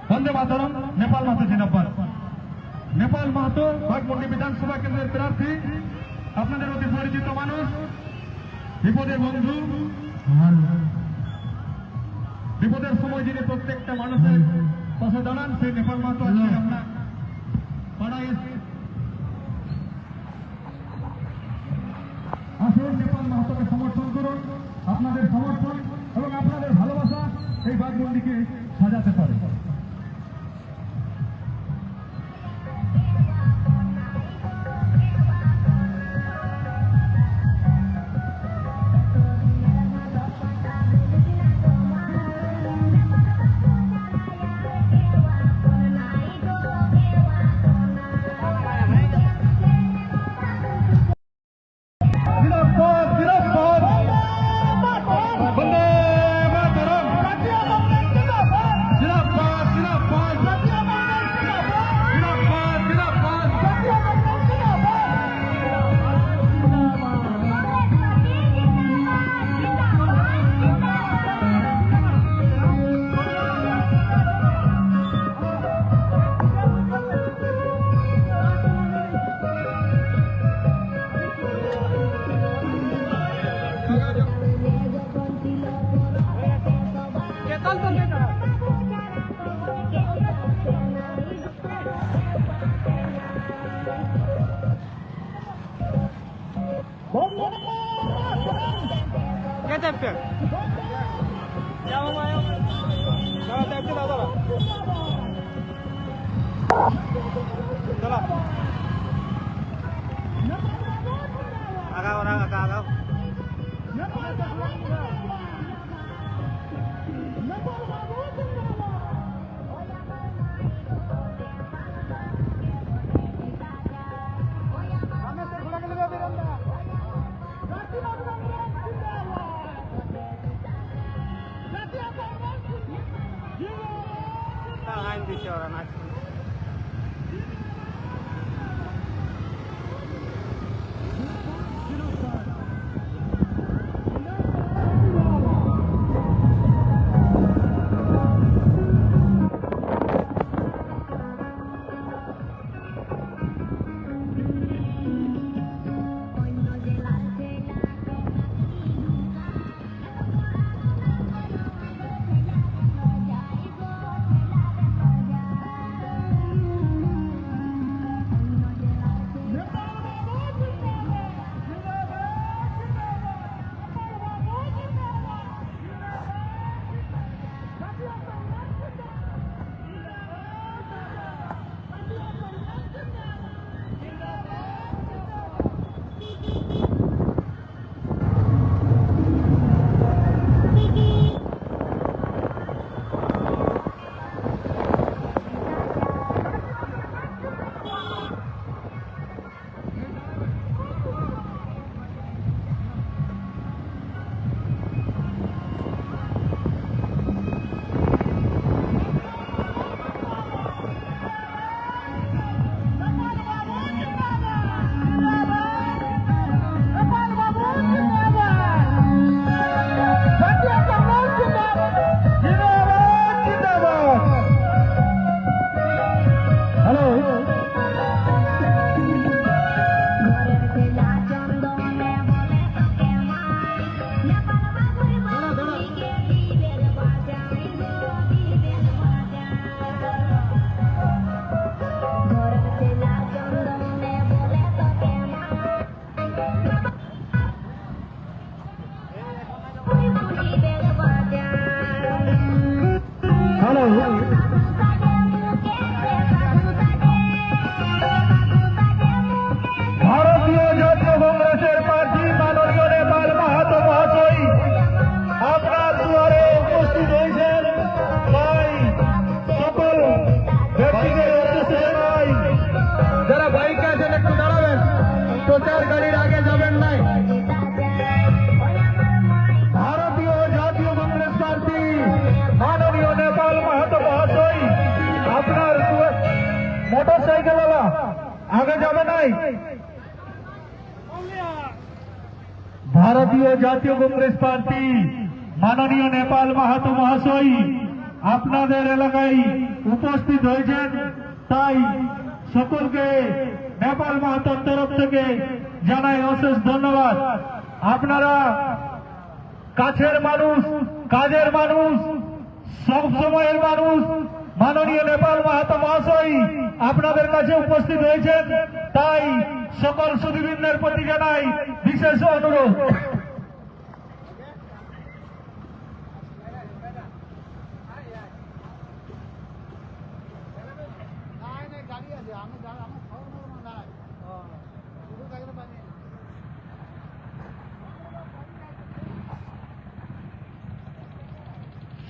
বন্দে মাতরম। নেপাল মাহাতো জিন্দাবাদ। নেপাল মাহাতো বাঘমুন্ডি বিধানসভা কেন্দ্রের প্রার্থী, আপনাদের অতি পরিচিত মানুষ, বিপদের বন্ধু, বিপদের সময় যিনি প্রত্যেকটা মানুষের পাশে দাঁড়ান, সেই নেপাল মাহাতো আজকে আমরা পাড়ায় আসুন। নেপাল মাহাতোকে সমর্থন করুন। আপনাদের সমর্থন এবং আপনাদের ভালোবাসা এই বাঘমুন্ডিকে সাজাতে পারে। মোটর সাইকেলওয়ালা আগে যাবে নাই। ভারতীয় জাতীয় কংগ্রেস পার্টি মাননীয় নেপাল মাহাতো মহাশয় আপনাদের এলাকায় উপস্থিত হয়েছেন, তাই সকলকে নেপাল মাহাতোর তরফ থেকে জানাই অশেষ ধন্যবাদ। আপনারা কাছের মানুষ, কাজের মানুষ, সব সময়ের মানুষ, মাননীয় নেপাল মাহাতো মহাশয় আপনাদের কাছে উপস্থিত হয়েছেন, তাই সকল সুধীবৃন্দের প্রতি জানাই বিশেষ অনুরোধ।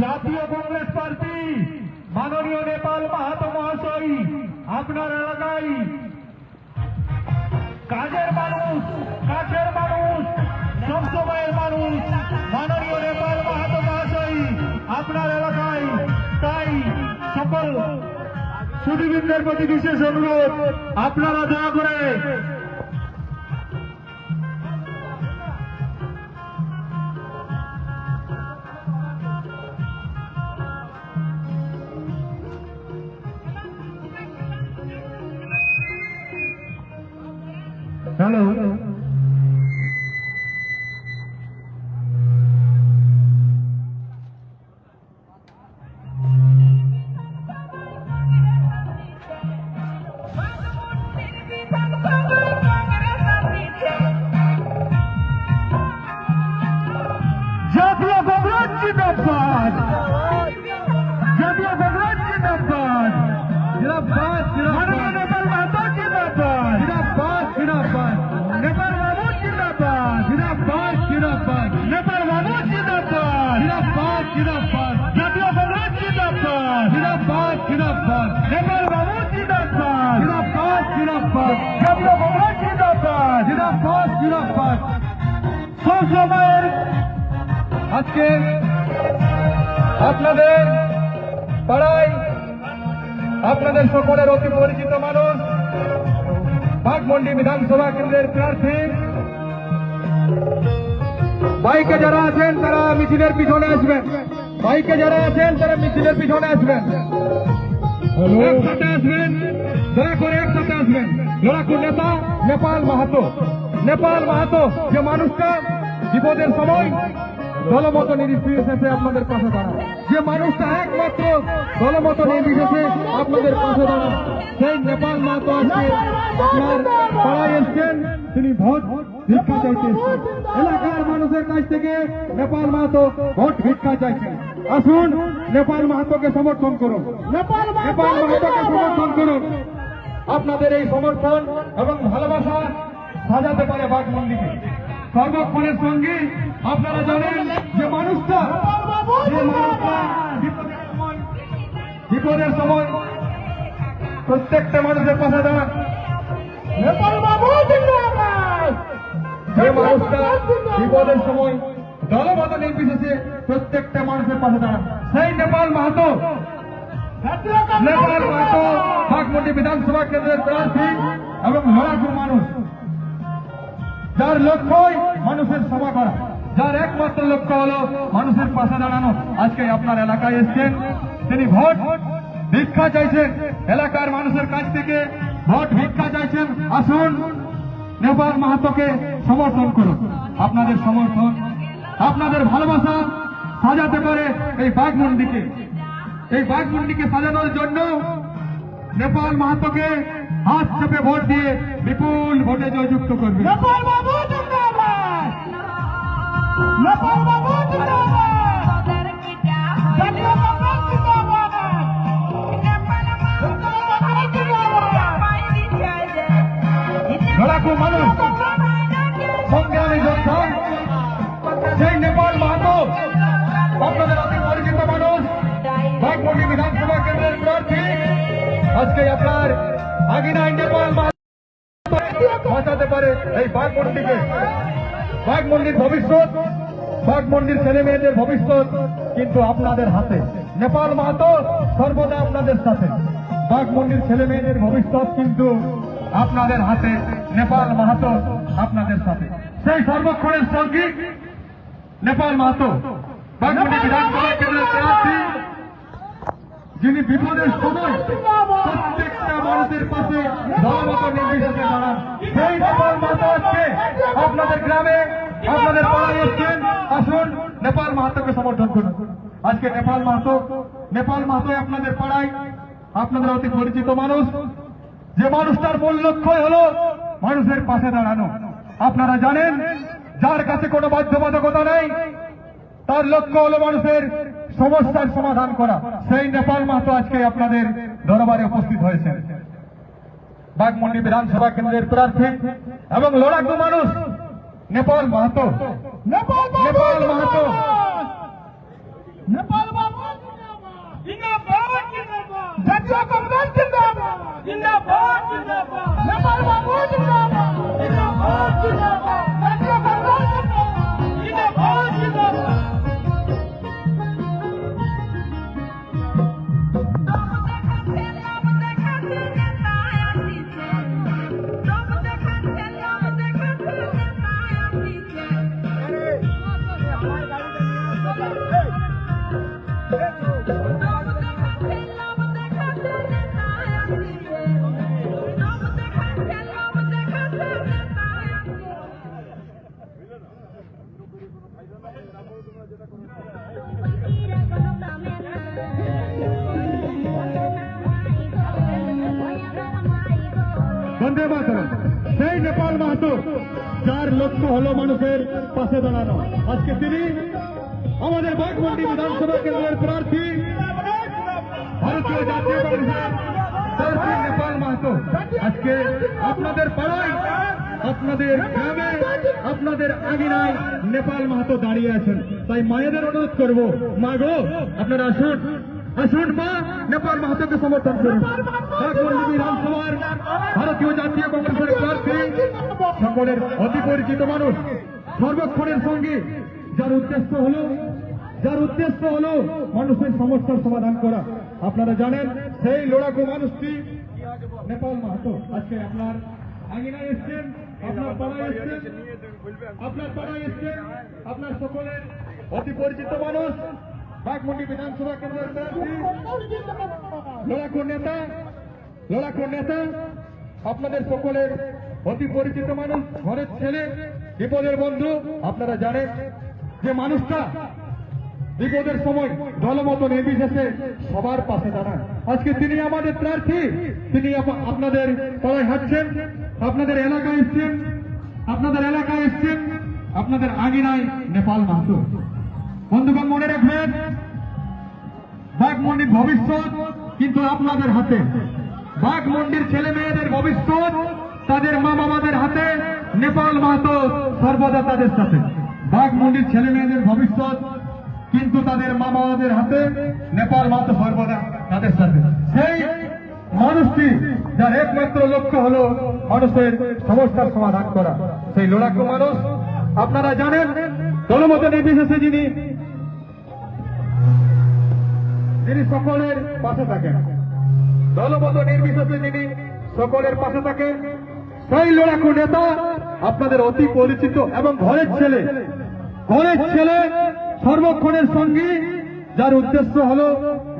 জাতীয় কংগ্রেস পার্টি মাননীয় নেপাল মাহাতো মহাশয় আপনার এলাকায় কাজের মানুষ, কাছের মানুষ, সবসময়ের মানুষ, মাননীয় নেপাল মাহাতো মহাশয় আপনার এলাকায়, তাই সকল সুধীবৃন্দের প্রতি বিশেষ অনুরোধ আপনারা দয়া করে হ্যালো জাতীয় কংগ্রেস জিন্দাবাদ, জাতীয় কংগ্রেস জিন্দাবাদ, মাননীয় নেপাল মাহাতো জিন্দাবাদ, নেপাল বাবু জিন্দাবাদ, নেপাল বাবু জিন্দাবাদ, জাতীয় কংগ্রেস জিন্দাবাদ, নেপাল বাবু জিন্দাবাদ, জাতীয় কংগ্রেস জিন্দাবাদ। সব সময়ের আজকে আপনাদের পাড়ায় আপনাদের সকলের অতি পরিচিত মানুষ বাঘমুন্ডি বিধানসভা কেন্দ্রের প্রার্থী বাইকে যারা আছেন তারা মিছিলের পিছনে আসবেন, বাইকে যারা আছেন তারা মিছিলের পিছনে আসবেন, একসাথে আসবেন, দয়া করে একসাথে আসবেন। লড়াকু নেতা নেপাল মাহাতো, নেপাল মাহাতো যে মানুষটা বিপদের সময় দলমত নির্বিশেষে আপনাদের পাশে দাঁড়ান, যে মানুষটা একমাত্র দলমত নির্বিশেষে আপনাদের পাশে দাঁড়ান, সেই নেপাল মাহাতো আজকে আপনার পাড়ায় এসছেন, তিনি ভোট ভিক্ষা চাইতে এসছেন। এলাকার মানুষের কাছ থেকে নেপাল মাহাতো ভোট ভিক্ষা চাইছেন। আসুন নেপাল মাহাতোকে সমর্থন করুন, নেপাল মাহাতোকে সমর্থন করুন। আপনাদের এই সমর্থন এবং ভালোবাসা সাজাতে পারে বাঘমুন্ডিকে। সর্বক্ষণের সঙ্গে আপনারা জানেন যে মানুষটা বিপদের সময় প্রত্যেকটা মানুষের পাশে দাঁড়ান, নেপাল বাবু জিন্দাবাদ। যে মানুষটা বিপদের সময় দলমত নির্বিশেষে প্রত্যেকটা মানুষের পাশে দাঁড়ান, সেই নেপাল মাহাতো। নেপাল মাহাতো বাঘমুন্ডি বিধানসভা কেন্দ্রের প্রার্থী এবং লড়াকু মানুষ, যার লক্ষ্যই মানুষের সেবা করা, যার একমাত্র লক্ষ্য হলো মানুষের পাশে দাঁড়ানো। আজকে আপনার এলাকায় এসছেন, তিনি ভোট ভিক্ষা চাইছেন, এলাকার মানুষের কাছ থেকে ভোট ভিক্ষা চাইছেন। আসুন নেপাল মাহাতোকে সমর্থন করুন। আপনাদের সমর্থন, আপনাদের ভালোবাসা সাজাতে পারে এই বাঘমুন্ডিকে। এই বাঘমুন্ডিকে সাজানোর জন্য নেপাল মাহাতোকে হাত চেপে ভোট দিয়ে বিপুল ভোটে জয়যুক্ত করবে। নেপাল বাবু জিন্দাবাদ, নেপাল বাবু জিন্দাবাদ, জাতীয় কংগ্রেস জিন্দাবাদ, লড়াকু মানুষ, সংগ্রামী যোদ্ধা সেই নেপাল মাহাতো, আপনাদের অতি পরিচিত মানুষ, বাঘমুন্ডি বিধানসভা কেন্দ্রের প্রার্থী। আজকে আপনার আগিনায় নেপাল বাঁচাতে পারে এই বাঘমুন্ডিকে। বাঘমুন্ডির ভবিষ্যৎ, বাঘমুন্ডির ছেলে মেয়েদের ভবিষ্যৎ কিন্তু আপনাদের হাতে। নেপাল মাহাতো সর্বদা আপনাদের সাথে, বাঘমুন্ডির ছেলে মেয়েদের ভবিষ্যৎ কিন্তু আপনাদের হাতে, নেপাল মাহাতো আপনাদের সাথে। সেই সর্বক্ষণের সঙ্গী নেপাল মাহাতো, বাঘমুন্ডি বিধানসভা কেন্দ্রের প্রার্থী, যিনি বিপদের সময় প্রত্যেকটা মানুষের পাশে দলমত নির্বিশেষে দাঁড়ান। সেই নেপাল মাহাতো আজকে আপনাদের গ্রামে, আপনাদের পাড়ায় এসছেন। আসুন নেপাল মাহাতোকে সমর্থন করুন। আজকে নেপাল মাহাতো আপনাদের পাড়ায়, আপনাদের অতি পরিচিত মানুষ, যে মানুষটার মূল লক্ষ্যই হলো মানুষের পাশে দাঁড়ানো। আপনারা জানেন, যার কাছে কোনো বাধ্যবাধকতা নেই, তার লক্ষ্য হলো মানুষের সমস্যার সমাধান করা। সেই নেপাল মাহাতো আজকে আপনাদের দরবারে উপস্থিত হয়েছেন। বাঘমুন্ডি বিধানসভা কেন্দ্রের প্রার্থী এবং লড়াকু মানুষ নেপাল মাহাতো। জাতীয় কংগ্রেস জিন্দাবাদ, জিন্দাবাদ, জিন্দাবাদ। নেপাল বাবু জিন্দাবাদ, জিন্দাবাদ, জিন্দাবাদ। জাতীয় কংগ্রেস জিন্দাবাদ, জিন্দাবাদ, জিন্দাবাদ। বন্দে মাতরম। সেই নেপাল মাহাতো, যার লক্ষ্য হলো মানুষের পাশে দাঁড়ানো। আজকে তিনি আমাদের বাঘমুন্ডি বিধানসভা কেন্দ্রের প্রার্থী, ভারতীয় জাতীয় কংগ্রেসের প্রার্থী নেপাল মাহাতো। আজকে আপনাদের পাড়ায়, আপনাদের গ্রামে, আপনাদের আঙিনায় নেপাল মাহাতো দাঁড়িয়ে আছেন। তাই মায়েদের অনুরোধ করব, মা গো, আপনারা আসুন, আসুন মা, নেপাল মাহাতোকে সমর্থন করুন। বাঘমুন্ডি বিধানসভার ভারতীয় জাতীয় কংগ্রেসের প্রার্থী, সকলের অতি পরিচিত মানুষ, সর্বক্ষণের সঙ্গী, যার উদ্দেশ্য হলো মানুষের সমস্যার সমাধান করা। আপনারা জানেন, সেই লড়াকু মানুষটি নেপাল মাহাতো আজকে আপনার আঙিনায় এসছেন, আপনার পাড়ায় এসছেন, আপনার সকলের অতি পরিচিত মানুষ, বাঘমুন্ডি বিধানসভা কেন্দ্রের প্রার্থী, লড়াকু নেতা, আপনাদের সকলের অতি পরিচিত মানুষ, ঘরের ছেলে, বিপদের বন্ধু। আপনারা জানেন যে মানুষটা বিপদের সময় দলমত নির্বিশেষে সবার পাশে দাঁড়ান। আজকে তিনি আমাদের প্রার্থী, তিনি আপনাদের পাড়ায় হাঁটছেন, আপনাদের এলাকায় এসছেন, আপনাদের আঙিনায় নেপাল মাহাতো। বন্ধুগণ, মনে রাখবেন, বাঘমুন্ডির ভবিষ্যৎ কিন্তু আপনাদের হাতে। বাঘমুন্ডির ছেলে মেয়েদের ভবিষ্যৎ তাদের মা বাবাদের হাতে। নেপাল মাহাতো সর্বদা তাদের সাথে। বাঘমুন্ডির ছেলে মেয়েদের ভবিষ্যৎ কিন্তু তাদের মা বাবাদের হাতে। নেপাল মাহাতো সর্বদা তাদের সাথে। সেই মানুষটি, যার একমাত্র লক্ষ্য হলো মানুষের সমস্যার সমাধান করা, সেই লড়াকু মানুষ। আপনারা জানেন, দলমত নির্বিশেষে যিনি সকলের পাশে থাকেন, দলমত নির্বিশেষে যিনি সকলের পাশে থাকেন, সেই লড়াকু নেতা, আপনাদের অতি পরিচিত এবং ঘরের ছেলে, সর্বক্ষণের সঙ্গী, যার উদ্দেশ্য হলো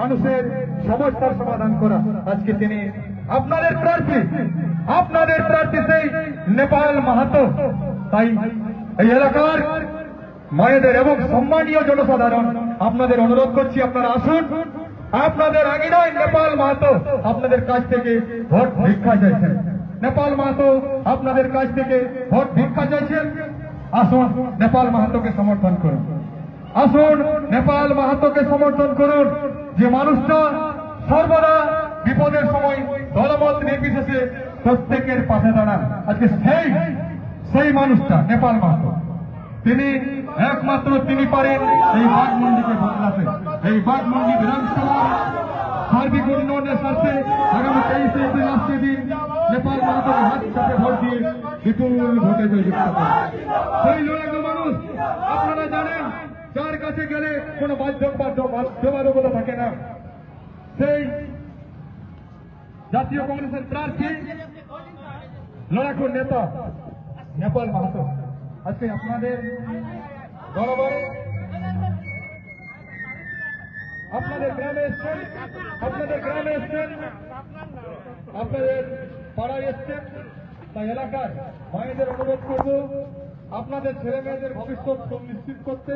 মানুষের সমস্যার সমাধান করা। আজকে তিনি আপনাদের প্রার্থী সেই নেপাল মাহাতো। তাই এই এলাকার মায়েদের এবং সম্মানীয় জনসাধারণ, আপনাদের অনুরোধ করছি, আপনারা আসুন। আপনাদের আঙিনায় নেপাল মাহাতো আপনাদের কাছ থেকে ভোট ভিক্ষা চাইছেন। নেপাল মাহাতো আপনাদের কাছ থেকে ভোট ভিক্ষা চাইছেন। আসুন নেপাল মাহাতোকে সমর্থন করুন। যে মানুষটা সর্বদা বিপদের সময় দলমত নির্বিশেষে প্রত্যেকের পাশে দাঁড়ান। আজকে সেই মানুষটা নেপাল মাহাতো, তিনি একমাত্র তিনি পারেন এই বাঘমুন্ডিকে বদলাতে। এই বাঘমুন্ডি বিধানসভা সার্বিক উন্নয়নের স্বার্থে আগামী 23 এপ্রিল আজকে দিন নেপাল মাহাতোর হাত চাপে ভোট দিয়ে বিপুল ভোটে জয়যুক্ত করেন। সেই লড়াকু মানুষ, আপনারা জানেন, যার কাছে গেলে কোনো বাধ্যবাধকতা থাকে না। সেই জাতীয় কংগ্রেসের প্রার্থী লড়াকু নেতা নেপাল মাহাতো আজকে আপনাদের দরবারে আপনাদের গ্রামে এসছেন, আপনাদের পাড়ায় এসছেন, তাই এলাকার মায়েদের অনুরোধ করব আপনাদের ছেলে মেয়েদের ভবিষ্যৎ সুনিশ্চিত করতে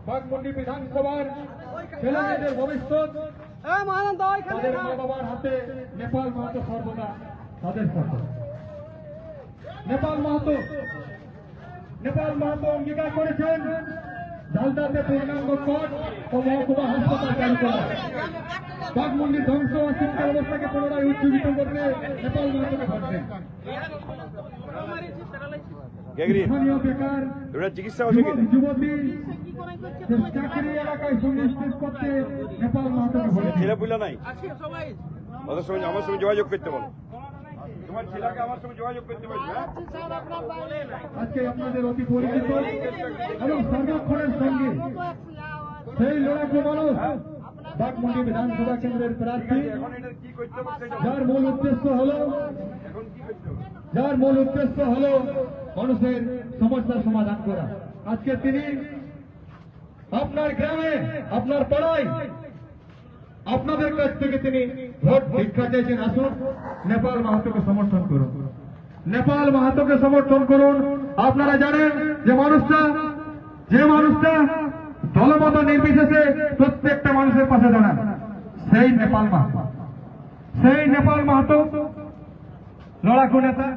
বাঘমুন্ডি বিধানসভার ছেলে মেয়েদের ভবিষ্যৎ তাদের মা বাবার হাতে নেপাল মাহাতো সর্বদা তাদের সাথে। নেপাল মাহাতো অঙ্গীকার করেছেন ঝালদাতে পূর্ণাঙ্গ কোর্ট ও মহকুমা হাসপাতাল চালু করা, বাঘমুন্ডির ধ্বংস ও শিক্ষা ব্যবস্থাকে পুনরায় উজ্জীবিত করতে নেপাল মাহাতোকে ভোট দেন। স্থানীয় বেকার যুবতী চাকরি এলাকায় সুনিশ্চিত করতে নেপাল মাহাতোকে ভোট দেন। ছেলেপুলা নাই ওদের সঙ্গে আমার সঙ্গে যোগাযোগ করতে বলো, তোমার ছেলেকে আমার সঙ্গে যোগাযোগ করতে বলবে। আজকে আপনাদের অতি পরিচিত এবং সর্বক্ষণের সঙ্গে সেই লড়াকু মানুষ বাঘমুন্ডি বিধানসভা কেন্দ্রের প্রার্থী, এখন এটা কি করতে হবে? যার মূল উদ্দেশ্য হলো মানুষের সমস্যার সমাধান করা। আজকে তিনি আপনার গ্রামে, আপনার পাড়ায় আপনাদের কাছ থেকে তিনি ভোট ভিক্ষা চাইছেন। আসুন নেপাল মাহাতোকে সমর্থন করুন, নেপাল মাহাতোকে সমর্থন করুন। আপনারা জানেন যে মানুষটা দলমত নির্বিশেষে প্রত্যেকটা মানুষের পাশে দাঁড়ান, সেই নেপাল মাহাতো লড়াকু নেতা।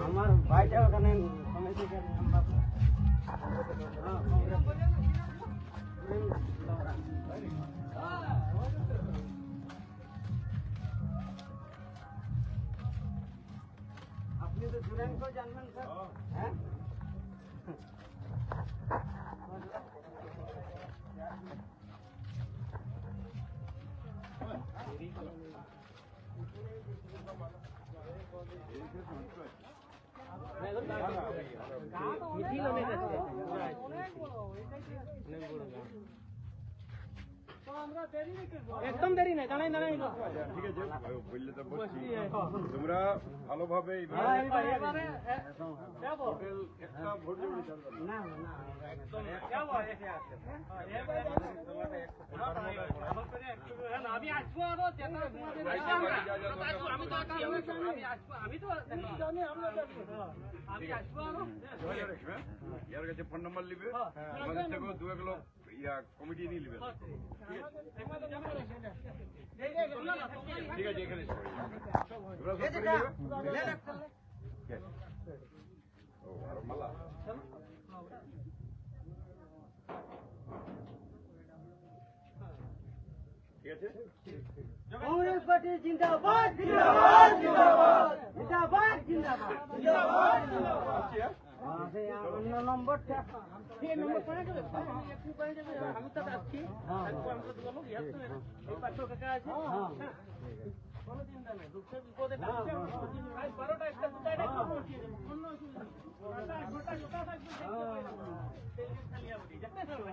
আমার ভাইটা ওখানে আপনি তো জুড়েন জানবেন স্যার, হ্যাঁ একদম দেরি নাই, দাঁড়াই ঠিক আছে বললে তো বলছি, তোমরা ভালোভাবে একটা ভোট জমা দিতে না না আমি আসবো আরো ইয়ার কাছে ফোন নাম্বার নিবে, আমাদের থেকেও দু এক লোক কমিটি নিয়ে নিবে। ঠিক আছে এখানে ও আর মালা ঠিক আছে। कांग्रेस पार्टी जिंदाबाद जिंदाबाद जिंदाबाद जिंदाबाद जिंदाबाद जिंदाबाद जिंदाबाद नंबर ये नंबर पड़ा के একটু পয়েন্ট আমি তো আসছি আমরা তো বলবো এই পাঁচশো টাকা আছে কোনো চিন্তা নাই দুঃখে বিপদে থাকছে আজ 12টা একটা দুটা এটা পৌঁছিয়ে দেব কোনো অসুবিধা নেই গোটা গোটা থাকবে খালি আপনি যেতে হবে